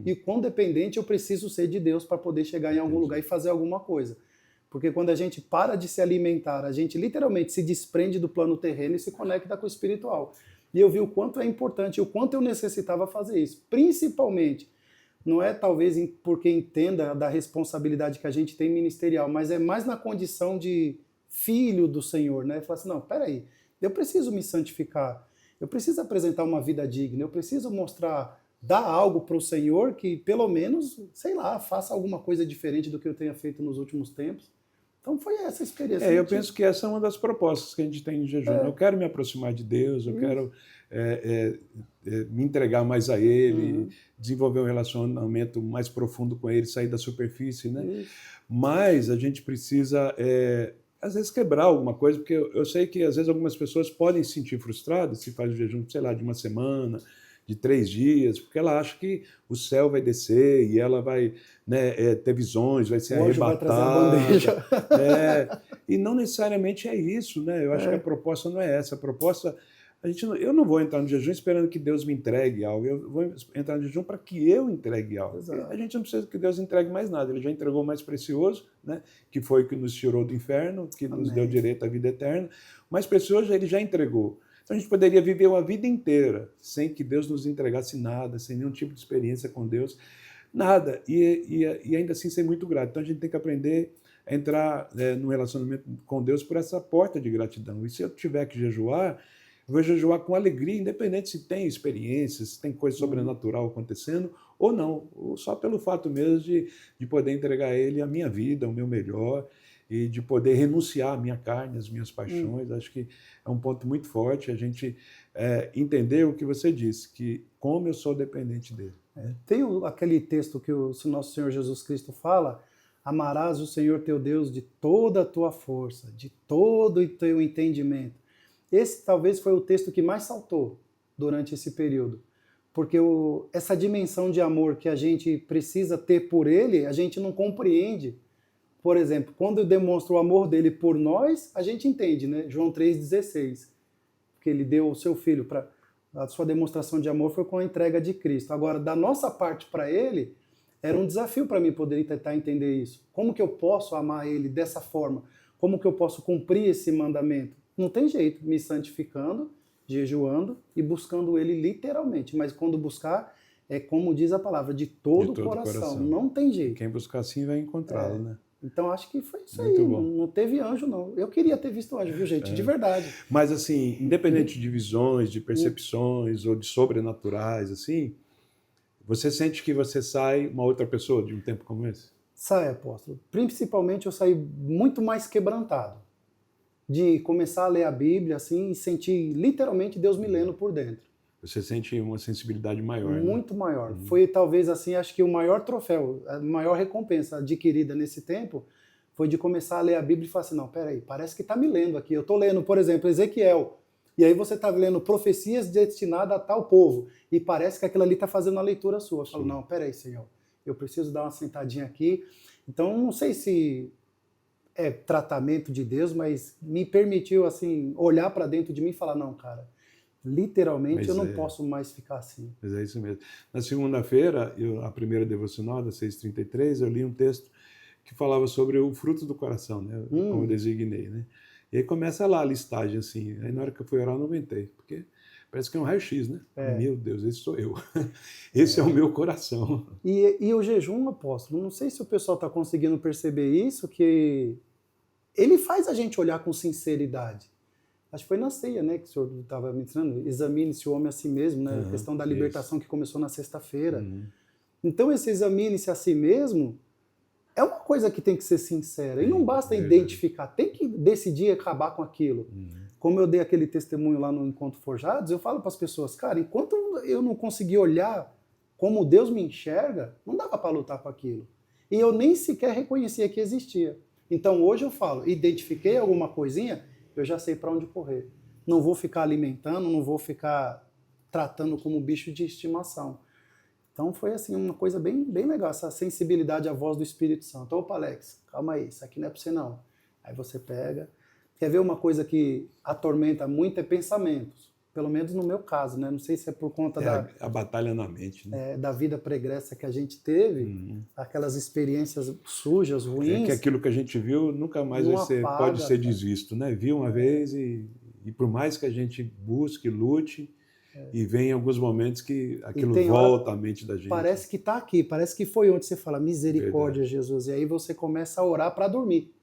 e quão dependente eu preciso ser de Deus para poder chegar em algum lugar e fazer alguma coisa. Porque quando a gente para de se alimentar, a gente literalmente se desprende do plano terreno e se conecta com o espiritual. E eu vi o quanto é importante, o quanto eu necessitava fazer isso. Principalmente, não é talvez porque entenda da responsabilidade que a gente tem ministerial, mas é mais na condição de filho do Senhor, né? Falar assim, não, peraí, eu preciso me santificar, eu preciso apresentar uma vida digna, eu preciso dar algo para o Senhor que pelo menos, sei lá, faça alguma coisa diferente do que eu tenha feito nos últimos tempos. Então foi essa experiência. Eu penso que essa é uma das propostas que a gente tem em jejum. Eu quero me aproximar de Deus, eu quero me entregar mais a Ele, desenvolver um relacionamento mais profundo com Ele, sair da superfície, né? Mas a gente precisa... às vezes quebrar alguma coisa, porque eu sei que às vezes algumas pessoas podem se sentir frustradas se faz o jejum, sei lá, de uma semana, de 3 dias, porque ela acha que o céu vai descer e ela vai, né, ter visões, vai ser arrebatada. Vai trazer a bandeja. E não necessariamente é isso, né? Eu acho que a proposta não é essa. A proposta... eu não vou entrar no jejum esperando que Deus me entregue algo, eu vou entrar no jejum para que eu entregue algo. A gente não precisa que Deus entregue mais nada, Ele já entregou o mais precioso, né? Que foi o que nos tirou do inferno, que nos deu direito à vida eterna. O mais precioso Ele já entregou. Então a gente poderia viver uma vida inteira sem que Deus nos entregasse nada, sem nenhum tipo de experiência com Deus, nada, e ainda assim ser muito grato. Então a gente tem que aprender a entrar no relacionamento com Deus por essa porta de gratidão. E se eu tiver que jejuar, eu vou jejuar com alegria, independente se tem experiências, se tem coisa sobrenatural acontecendo ou não, ou só pelo fato mesmo de poder entregar a Ele a minha vida, o meu melhor, e de poder renunciar à minha carne, às minhas paixões. Acho que é um ponto muito forte a gente entender o que você disse, que como eu sou dependente dele. Tem aquele texto que o nosso Senhor Jesus Cristo fala, amarás o Senhor teu Deus de toda a tua força, de todo o teu entendimento. Esse talvez foi o texto que mais saltou durante esse período, porque essa dimensão de amor que a gente precisa ter por Ele, a gente não compreende. Por exemplo, quando demonstra o amor dele por nós, a gente entende, né? João 3,16, que ele deu o seu filho para... A sua demonstração de amor foi com a entrega de Cristo. Agora, da nossa parte para Ele, era um desafio para mim poder tentar entender isso. Como que eu posso amar Ele dessa forma? Como que eu posso cumprir esse mandamento? Não tem jeito, me santificando, jejuando e buscando Ele literalmente. Mas quando buscar, é como diz a palavra, de todo o coração. Não tem jeito. Quem buscar assim vai encontrá-lo, né? Então acho que foi isso aí, não teve anjo não. Eu queria ter visto anjo, viu gente, de verdade. Mas assim, independente de visões, de percepções ou de sobrenaturais, assim, você sente que você sai uma outra pessoa de um tempo como esse? Sai, apóstolo. Principalmente eu saí muito mais quebrantado. De começar a ler a Bíblia assim e sentir literalmente Deus me lendo por dentro. Você sente uma sensibilidade maior, muito maior. Foi talvez assim, acho que o maior troféu, a maior recompensa adquirida nesse tempo foi de começar a ler a Bíblia e falar assim, não, peraí, parece que está me lendo aqui. Eu estou lendo, por exemplo, Ezequiel, e aí você está lendo profecias destinadas a tal povo, e parece que aquilo ali está fazendo a leitura sua. Eu falo, não, peraí, Senhor, eu preciso dar uma sentadinha aqui. Então, não sei se é tratamento de Deus, mas me permitiu, assim, olhar para dentro de mim e falar, não, cara, literalmente eu não posso mais ficar assim. Mas é isso mesmo. Na segunda-feira, a primeira devocional, da 6h33, eu li um texto que falava sobre o fruto do coração, né? Como eu designei, né? E aí começa lá a listagem, assim. Aí na hora que eu fui orar, eu não aguentei, porque parece que é um raio-x, né? Meu Deus, esse sou eu. Esse é o meu coração. E o jejum, apóstolo, não sei se o pessoal está conseguindo perceber isso, que ele faz a gente olhar com sinceridade. Acho que foi na ceia, né, que o senhor estava me ensinando. Examine-se o homem a si mesmo, né? A questão da libertação que começou na sexta-feira. Então, esse examine-se a si mesmo é uma coisa que tem que ser sincera. E não basta identificar, tem que decidir acabar com aquilo. Como eu dei aquele testemunho lá no Encontro Forjados, eu falo para as pessoas, cara, enquanto eu não conseguir olhar como Deus me enxerga, não dava para lutar com aquilo. E eu nem sequer reconhecia que existia. Então hoje eu falo, identifiquei alguma coisinha, eu já sei para onde correr. Não vou ficar alimentando, não vou ficar tratando como bicho de estimação. Então foi assim uma coisa bem, bem legal, essa sensibilidade à voz do Espírito Santo. Opa, Alex, calma aí, isso aqui não é para você não. Aí você pega. Quer ver uma coisa que atormenta muito é pensamentos. Pelo menos no meu caso, né? Não sei se é por conta a batalha na mente, né? Da vida pregressa que a gente teve, aquelas experiências sujas, ruins. É que aquilo que a gente viu nunca mais pode ser desvisto, né? Viu uma vez e por mais que a gente busque, lute, e vem alguns momentos que aquilo volta à mente da gente. Parece que está aqui, parece que foi onde você fala, misericórdia, Jesus. E aí você começa a orar para dormir.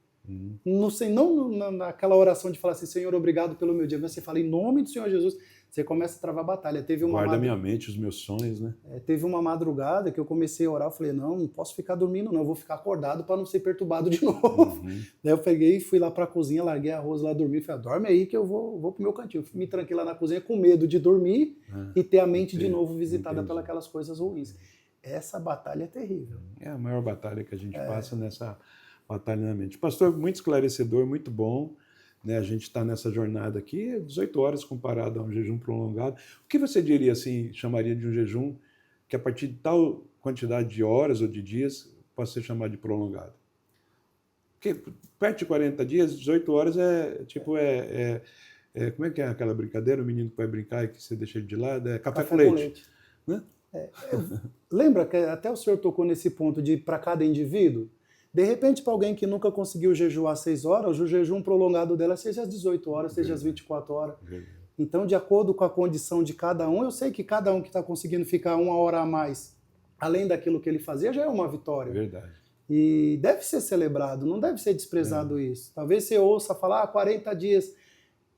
Não naquela oração de falar assim, Senhor, obrigado pelo meu dia, mas você fala, em nome do Senhor Jesus, você começa a travar batalha. Guarda minha mente, os meus sonhos, né? Teve uma madrugada que eu comecei a orar, eu falei, não posso ficar dormindo não, eu vou ficar acordado para não ser perturbado de novo. Daí eu peguei, fui lá para a cozinha, larguei arroz lá, dormi, falei, dorme aí que eu vou pro meu cantinho. Me tranquei lá na cozinha com medo de dormir e ter a mente de novo visitada pelas coisas ruins. Essa batalha é terrível. É a maior batalha que a gente passa nessa batalha na mente. Pastor, muito esclarecedor, muito bom. Né? A gente está nessa jornada aqui, 18 horas comparado a um jejum prolongado. O que você diria, assim, chamaria de um jejum que a partir de tal quantidade de horas ou de dias possa ser chamado de prolongado? Porque perto de 40 dias, 18 horas como é que é aquela brincadeira? O menino que vai brincar e que você deixa ele de lado? É café com leite. Né? Lembra que até o senhor tocou nesse ponto de para cada indivíduo? De repente, para alguém que nunca conseguiu jejuar 6 horas, o jejum prolongado dela seja às 18 horas, seja às 24 horas. Então, de acordo com a condição de cada um, eu sei que cada um que está conseguindo ficar 1 hora a mais, além daquilo que ele fazia, já é uma vitória. Verdade. E deve ser celebrado, não deve ser desprezado isso. Talvez você ouça falar 40 dias.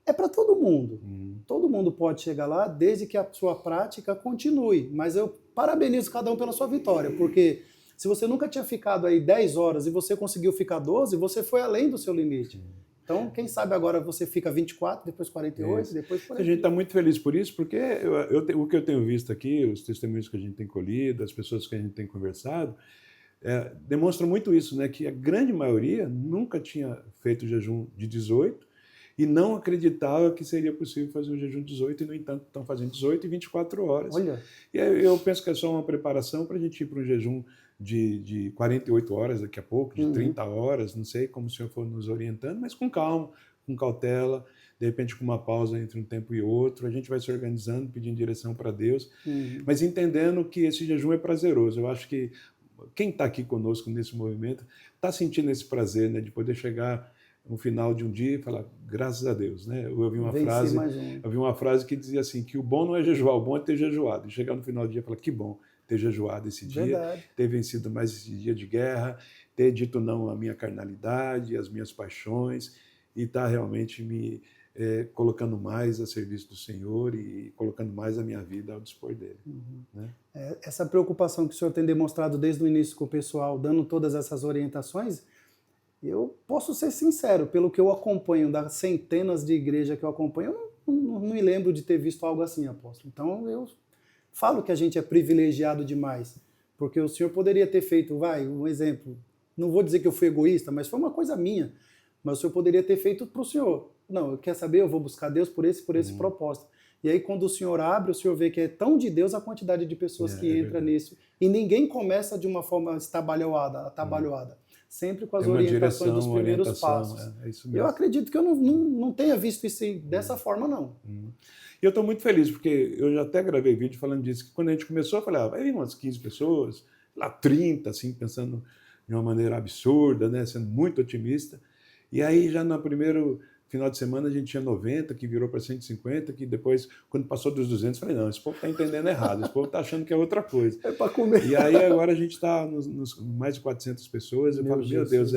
É para todo mundo. Todo mundo pode chegar lá, desde que a sua prática continue. Mas eu parabenizo cada um pela sua vitória, porque se você nunca tinha ficado aí 10 horas e você conseguiu ficar 12, você foi além do seu limite. Então, quem sabe agora você fica 24, depois 48, depois 40. A gente está muito feliz por isso, porque o que eu tenho visto aqui, os testemunhos que a gente tem colhido, as pessoas que a gente tem conversado, demonstram muito isso, né? Que a grande maioria nunca tinha feito jejum de 18 e não acreditava que seria possível fazer um jejum de 18 e, no entanto, estão fazendo 18 e 24 horas. Olha. E eu penso que é só uma preparação para a gente ir para um jejum de 48 horas daqui a pouco, de 30 horas, não sei como o senhor for nos orientando, mas com calma, com cautela, de repente com uma pausa entre um tempo e outro, a gente vai se organizando, pedindo direção para Deus, mas entendendo que esse jejum é prazeroso. Eu acho que quem está aqui conosco nesse movimento está sentindo esse prazer, né, de poder chegar no final de um dia e falar, graças a Deus, né? Eu ouvi uma frase que dizia assim, que o bom não é jejuar, o bom é ter jejuado. E chegar no final do dia e falar, que bom ter jejuado esse dia, ter vencido mais esse dia de guerra, ter dito não à minha carnalidade, às minhas paixões, e estar realmente me colocando mais a serviço do Senhor e colocando mais a minha vida ao dispor dele. Né? Essa preocupação que o senhor tem demonstrado desde o início com o pessoal, dando todas essas orientações, eu posso ser sincero, pelo que eu acompanho, das centenas de igrejas que eu acompanho, eu não me lembro de ter visto algo assim, apóstolo. Então eu falo que a gente é privilegiado demais, porque o senhor poderia ter feito, um exemplo, não vou dizer que eu fui egoísta, mas foi uma coisa minha. Mas o senhor poderia ter feito para o senhor. Não, quer saber? Eu vou buscar Deus por esse propósito. E aí, quando o senhor abre, o senhor vê que é tão de Deus a quantidade de pessoas que entra nisso. E ninguém começa de uma forma atabalhoada. Sempre com as orientações dos primeiros passos. É isso mesmo. Eu acredito que eu não tenha visto isso dessa forma, não. E eu estou muito feliz, porque eu já até gravei vídeo falando disso, que quando a gente começou, eu falei, vai vir umas 15 pessoas, lá 30, assim, pensando de uma maneira absurda, né, sendo muito otimista. E aí, já no primeiro final de semana, a gente tinha 90, que virou para 150, que depois, quando passou dos 200, eu falei, não, esse povo está entendendo errado, esse povo está achando que é outra coisa. É para comer. E aí, agora a gente está nos mais de 400 pessoas, eu falo, meu Deus,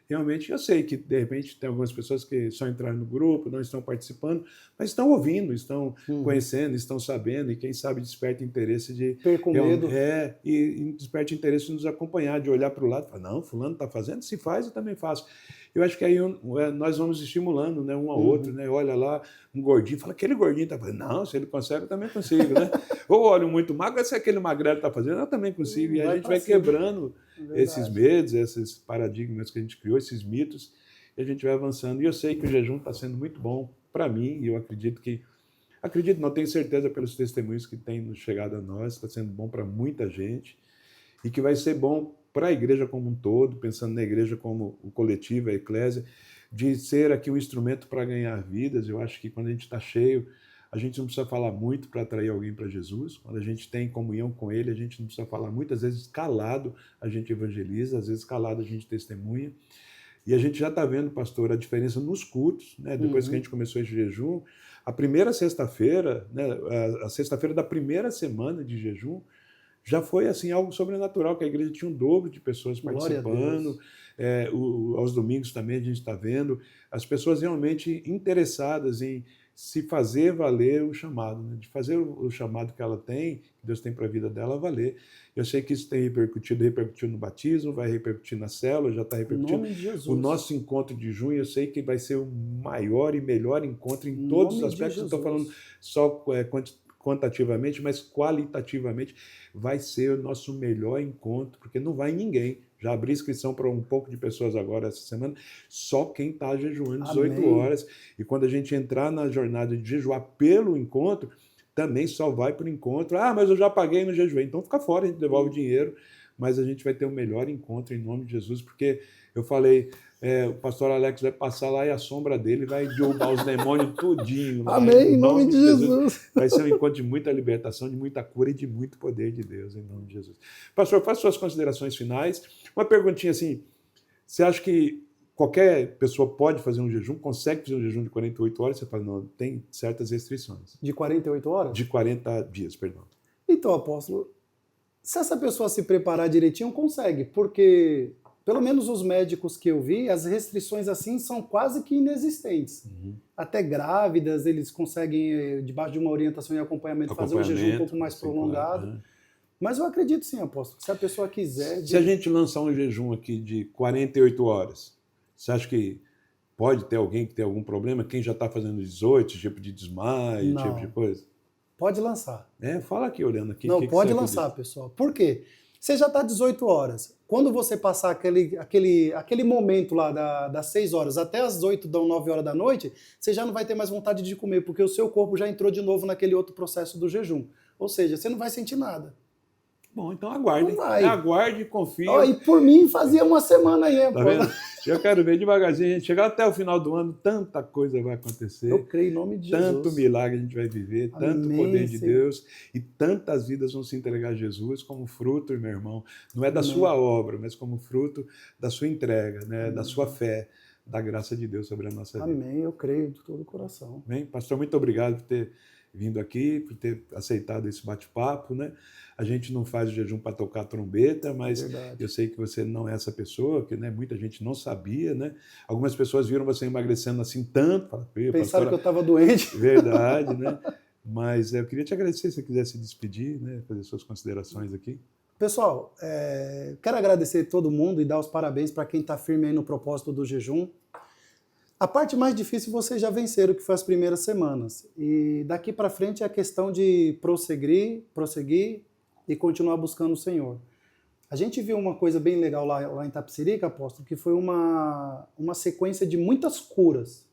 realmente, eu sei que, de repente, tem algumas pessoas que só entraram no grupo, não estão participando, mas estão ouvindo, estão conhecendo, estão sabendo, e quem sabe desperta interesse de... Perco medo. E desperta interesse de nos acompanhar, de olhar para o lado e falar, não, fulano está fazendo, se faz, eu também faço. Eu acho que aí nós vamos estimulando, né, um ao outro, né? Olha lá, um gordinho, fala, aquele gordinho está fazendo. Não, se ele consegue, eu também consigo, né? Ou olha muito magro, se aquele magrelo está fazendo, eu também consigo. E a gente vai quebrando esses medos, esses paradigmas que a gente criou, esses mitos, e a gente vai avançando. E eu sei que o jejum está sendo muito bom para mim, e eu não tenho certeza pelos testemunhos que têm chegado a nós, está sendo bom para muita gente, e que vai ser bom para a igreja como um todo, pensando na igreja como o coletivo, a eclésia, de ser aqui um instrumento para ganhar vidas. Eu acho que quando a gente está cheio, a gente não precisa falar muito para atrair alguém para Jesus. Quando a gente tem comunhão com Ele, a gente não precisa falar muito. Às vezes, calado, a gente evangeliza, às vezes, calado, a gente testemunha. E a gente já está vendo, pastor, a diferença nos cultos, né? Depois que a gente começou esse jejum, a primeira sexta-feira, né? A sexta-feira da primeira semana de jejum, já foi assim algo sobrenatural, que a igreja tinha um dobro de pessoas participando. Aos domingos também a gente está vendo as pessoas realmente interessadas em se fazer valer o chamado, né? De fazer o chamado que ela tem, que Deus tem para a vida dela, valer. Eu sei que isso tem repercutiu no batismo, vai repercutir na célula, já está repercutindo. O nosso encontro de junho, eu sei que vai ser o maior e melhor encontro em todos os aspectos. Eu estou falando só quantitativamente, mas qualitativamente vai ser o nosso melhor encontro, porque não vai ninguém. Já abri inscrição para um pouco de pessoas agora essa semana, só quem está jejuando 18 horas. E quando a gente entrar na jornada de jejuar pelo encontro, também só vai para o encontro. Ah, mas eu já paguei no jejuei. Então fica fora, a gente devolve o dinheiro, mas a gente vai ter o melhor encontro em nome de Jesus, porque eu falei, o pastor Alex vai passar lá e a sombra dele vai derrubar os demônios tudinho. Lá, amém, em nome de Jesus. Vai ser um encontro de muita libertação, de muita cura e de muito poder de Deus, em nome de Jesus. Pastor, faça suas considerações finais. Uma perguntinha assim, você acha que qualquer pessoa pode fazer um jejum, consegue fazer um jejum de 48 horas? Você fala, não, tem certas restrições. De 48 horas? De 40 dias, perdão. Então, apóstolo, se essa pessoa se preparar direitinho, consegue, porque... Pelo menos os médicos que eu vi, as restrições assim são quase que inexistentes. Até grávidas, eles conseguem, debaixo de uma orientação e acompanhamento, fazer um jejum um pouco mais prolongado. Mas eu acredito sim, apóstolo, se a pessoa quiser... Se a gente lançar um jejum aqui de 48 horas, você acha que pode ter alguém que tem algum problema? Quem já está fazendo 18, tipo de desmaio, tipo de coisa? Pode lançar. Fala aqui, olhando aqui. Não, pode lançar, pessoal. Por quê? Você já está 18 horas. Quando você passar aquele momento lá das 6 horas até as 8 ou 9 horas da noite, você já não vai ter mais vontade de comer, porque o seu corpo já entrou de novo naquele outro processo do jejum. Ou seja, você não vai sentir nada. Bom, então aguarde. Aguarde e confie. E por mim fazia uma semana aí. Tá vendo? Eu quero ver devagarzinho. A gente chegar até o final do ano, tanta coisa vai acontecer. Eu creio em nome de Jesus. Tanto milagre a gente vai viver, tanto poder de Deus. E tantas vidas vão se entregar a Jesus como fruto, meu irmão. Não é da sua obra, mas como fruto da sua entrega, né? Da sua fé, da graça de Deus sobre a nossa vida. Amém, eu creio de todo o coração. Bem, pastor, muito obrigado por ter vindo aqui, por ter aceitado esse bate-papo, né? A gente não faz o jejum para tocar trombeta, mas eu sei que você não é essa pessoa, que, né, muita gente não sabia, né? Algumas pessoas viram você emagrecendo assim tanto. Pensaram que eu estava doente. Verdade, né? Mas eu queria te agradecer se você quiser se despedir, né? Fazer suas considerações aqui. Pessoal, quero agradecer todo mundo e dar os parabéns para quem está firme aí no propósito do jejum. A parte mais difícil vocês já venceram, que foi as primeiras semanas. E daqui para frente é a questão de prosseguir e continuar buscando o Senhor. A gente viu uma coisa bem legal lá em Itapecerica, apóstolo, que foi uma sequência de muitas curas.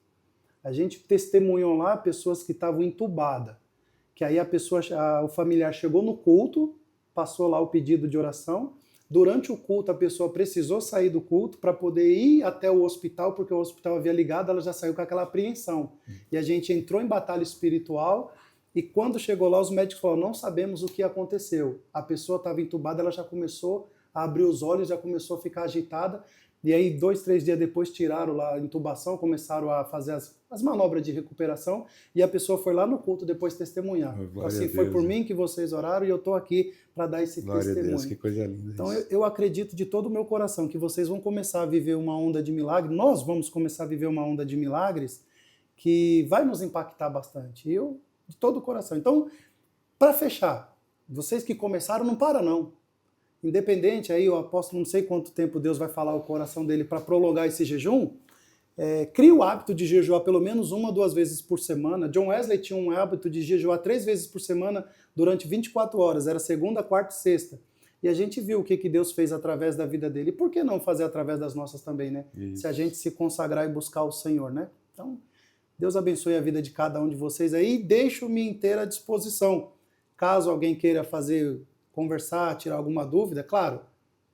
A gente testemunhou lá pessoas que estavam entubadas, que aí o familiar chegou no culto, passou lá o pedido de oração. Durante o culto, a pessoa precisou sair do culto para poder ir até o hospital, porque o hospital havia ligado, ela já saiu com aquela apreensão. E a gente entrou em batalha espiritual, e quando chegou lá, os médicos falaram, não sabemos o que aconteceu. A pessoa estava entubada, ela já começou a abrir os olhos, já começou a ficar agitada, e aí 2, 3 dias depois tiraram lá a intubação, começaram a fazer as manobras de recuperação, e a pessoa foi lá no culto depois testemunhar. Então, assim, foi por mim que vocês oraram e eu estou aqui para dar esse Glória testemunho. A Deus, que coisa linda. Então eu acredito de todo o meu coração que vocês vão começar a viver uma onda de milagres, nós vamos começar a viver uma onda de milagres que vai nos impactar bastante. Eu, de todo o coração. Então, para fechar, vocês que começaram, não para não. Independente, aí o apóstolo, não sei quanto tempo Deus vai falar o coração dele para prolongar esse jejum, crie o hábito de jejuar pelo menos 1 ou 2 vezes por semana. John Wesley tinha um hábito de jejuar 3 vezes por semana durante 24 horas, era segunda, quarta e sexta. E a gente viu o que Deus fez através da vida dele. E por que não fazer através das nossas também, né? Isso. Se a gente se consagrar e buscar o Senhor, né? Então, Deus abençoe a vida de cada um de vocês aí e deixo-me inteira à disposição. Caso alguém queira conversar, tirar alguma dúvida, claro,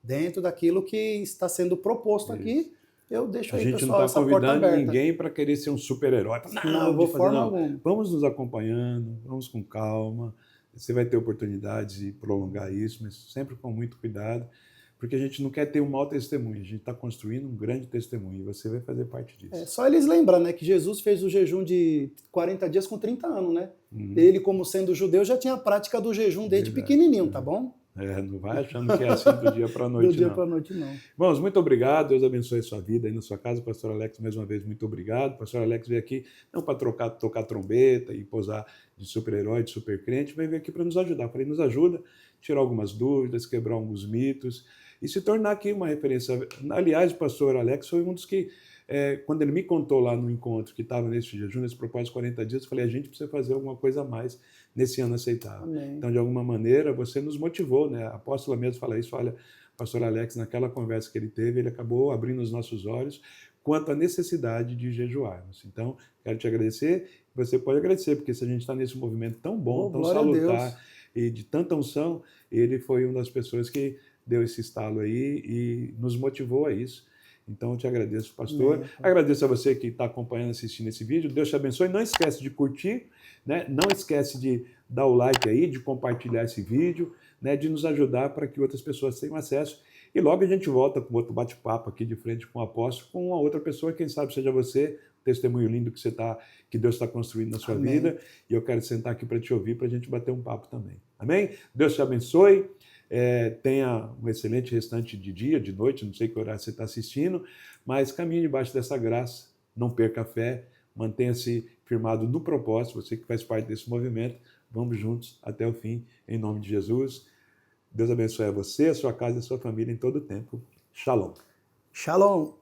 dentro daquilo que está sendo proposto aqui, eu deixo aí, pessoal, essa porta aberta. A gente não está convidando ninguém para querer ser um super-herói. Não, de forma alguma. Vamos nos acompanhando, vamos com calma. Você vai ter oportunidade de prolongar isso, mas sempre com muito cuidado, porque a gente não quer ter um mau testemunho, a gente está construindo um grande testemunho e você vai fazer parte disso. Só eles lembram, né, que Jesus fez o jejum de 40 dias com 30 anos, né? Ele, como sendo judeu, já tinha a prática do jejum desde pequenininho, tá bom? Não vai achando que é assim do dia para a noite, do dia para a noite, não. Irmãos, muito obrigado, Deus abençoe a sua vida aí na sua casa. Pastor Alex, mais uma vez, muito obrigado. Pastor Alex veio aqui não para tocar trombeta e posar de super-herói, de super-crente, mas veio aqui para nos ajudar. Falei, nos ajuda a tirar algumas dúvidas, quebrar alguns mitos e se tornar aqui uma referência. Aliás, o pastor Alex foi um dos que, quando ele me contou lá no encontro que estava nesse jejum, nesse propósito de 40 dias, eu falei, a gente precisa fazer alguma coisa a mais nesse ano aceitável. Amém. Então, de alguma maneira, você nos motivou, né? A apóstola mesmo fala isso, olha, o pastor Alex, naquela conversa que ele teve, ele acabou abrindo os nossos olhos quanto à necessidade de jejuarmos. Então, quero te agradecer, você pode agradecer, porque se a gente está nesse movimento tão bom, tão salutar e de tanta unção, ele foi uma das pessoas que deu esse estalo aí e nos motivou a isso. Então, eu te agradeço, pastor. Agradeço a você que está acompanhando, assistindo esse vídeo. Deus te abençoe. Não esquece de curtir, né? Não esquece de dar o like aí, de compartilhar esse vídeo, né? De nos ajudar para que outras pessoas tenham acesso. E logo a gente volta com outro bate-papo aqui de frente com o apóstolo, com uma outra pessoa, quem sabe seja você, testemunho lindo que Deus está construindo na sua vida. E eu quero sentar aqui para te ouvir, para a gente bater um papo também. Amém? Deus te abençoe. Tenha um excelente restante de dia, de noite, não sei que horário você está assistindo, mas caminhe debaixo dessa graça, não perca a fé, mantenha-se firmado no propósito, você que faz parte desse movimento, vamos juntos até o fim, em nome de Jesus. Deus abençoe a você, a sua casa e a sua família em todo o tempo. Shalom. Shalom.